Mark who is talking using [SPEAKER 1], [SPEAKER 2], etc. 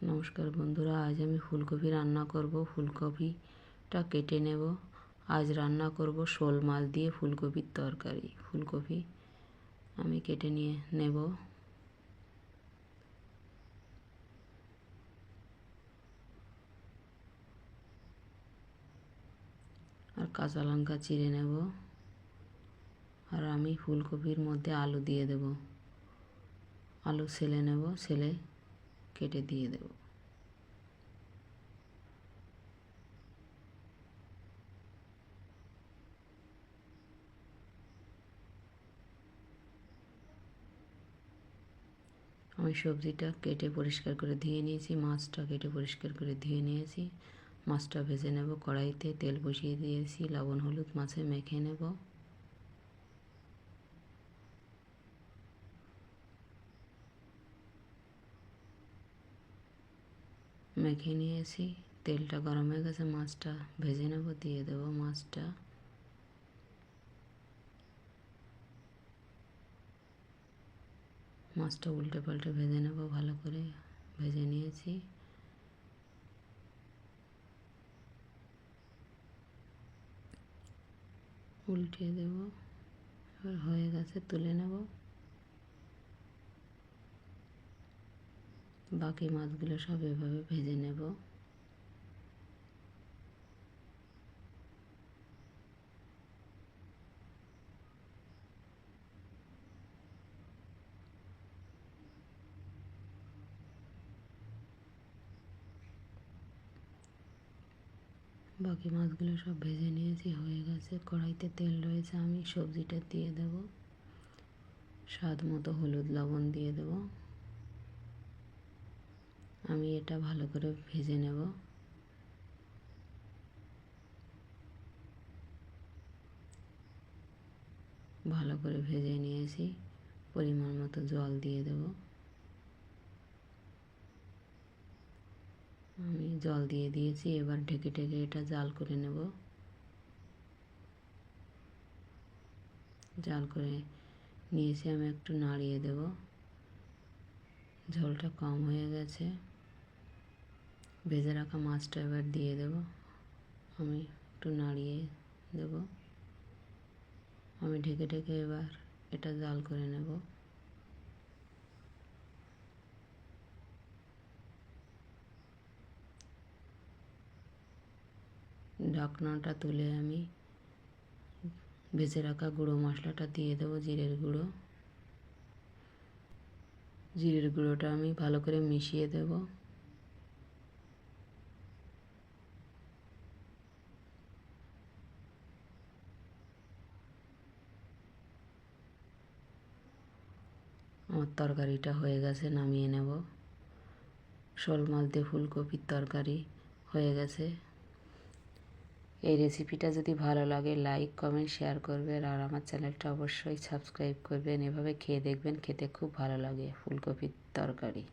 [SPEAKER 1] নমস্কার বন্ধুরা, আজ আমি ফুলকপি রান্না করব। ফুলকপিটা কেটে নেব। আজ রান্না করব শোল মাছ দিয়ে ফুলকপির তরকারি। ফুলকপি আমি কেটে নিয়ে নেব। আর কাঁচা লঙ্কা চিড়ে নেব। আর আমি ফুলকপির মধ্যে আলু দিয়ে দেব। আলু ছেলে নেব, ছেলে কেটে দিয়ে দেব। আমি সবজিটা কেটে পরিষ্কার করে ধুয়ে নিয়েছি, মাছটা কেটে পরিষ্কার করে ধুয়ে নিয়েছি। মাছটা ভেজে নেব। কড়াইতে তেল বসিয়ে দিয়েছি, লবণ হলুদ মাছে মেখে নেব। মেখে নিয়েছি, তেলটা গরম হয়ে গেছে, মাছটা ভেজে নেব। দিয়ে দেব মাছটা। মাছটা উল্টে পাল্টে ভেজে নেব। ভালো করে ভেজে নিয়েছি। উল্টিয়ে দেব। এবার হয়ে গেছে, তুলে নেব। বাকি মাছগুলো সব এভাবে ভেজে নেব। বাকি মাছগুলো সব ভেজে নিয়েছি, হয়ে গেছে। কড়াইতে তেল রয়েছে, আমি সবজিটা দিয়ে দেব। স্বাদ মতো হলুদ লবণ দিয়ে দেব। আমি এটা ভালো করে ভেজে নেব। ভালো করে ভেজে নিয়েছি। পরিমাণ মতো জল দিয়ে দেব। আমি জল দিয়ে দিয়েছি। এবার ঢেকে ঢেকে এটা জাল করে নেব। জাল করে নিয়েছি, আমি একটু নাড়িয়ে দেব। ঝোলটা কম হয়ে গেছে। ভেজে রাখা মাছটা এবার দিয়ে দেব। আমি একটু নাড়িয়ে দেব। আমি ঢেকে ঢেকে এবার এটা জাল করে নেব। ঢাকনাটা তুলে আমি ভেজে রাখা গুঁড়ো মশলাটা দিয়ে দেবো। জিরের গুঁড়ো। জিরের গুঁড়োটা আমি ভালো করে মিশিয়ে দেব। আমার তরকারিটা হয়ে গেছে, নামিয়ে নেব। শোল মাছ দিয়ে ফুলকপির তরকারি হয়ে গেছে। এই রেসিপিটা যদি ভালো লাগে লাইক কমেন্ট শেয়ার করবেন, আর আমার চ্যানেলটা অবশ্যই সাবস্ক্রাইব করবেন। এভাবে খেয়ে দেখবেন, খেতে খুব ভালো লাগে ফুলকপির তরকারি।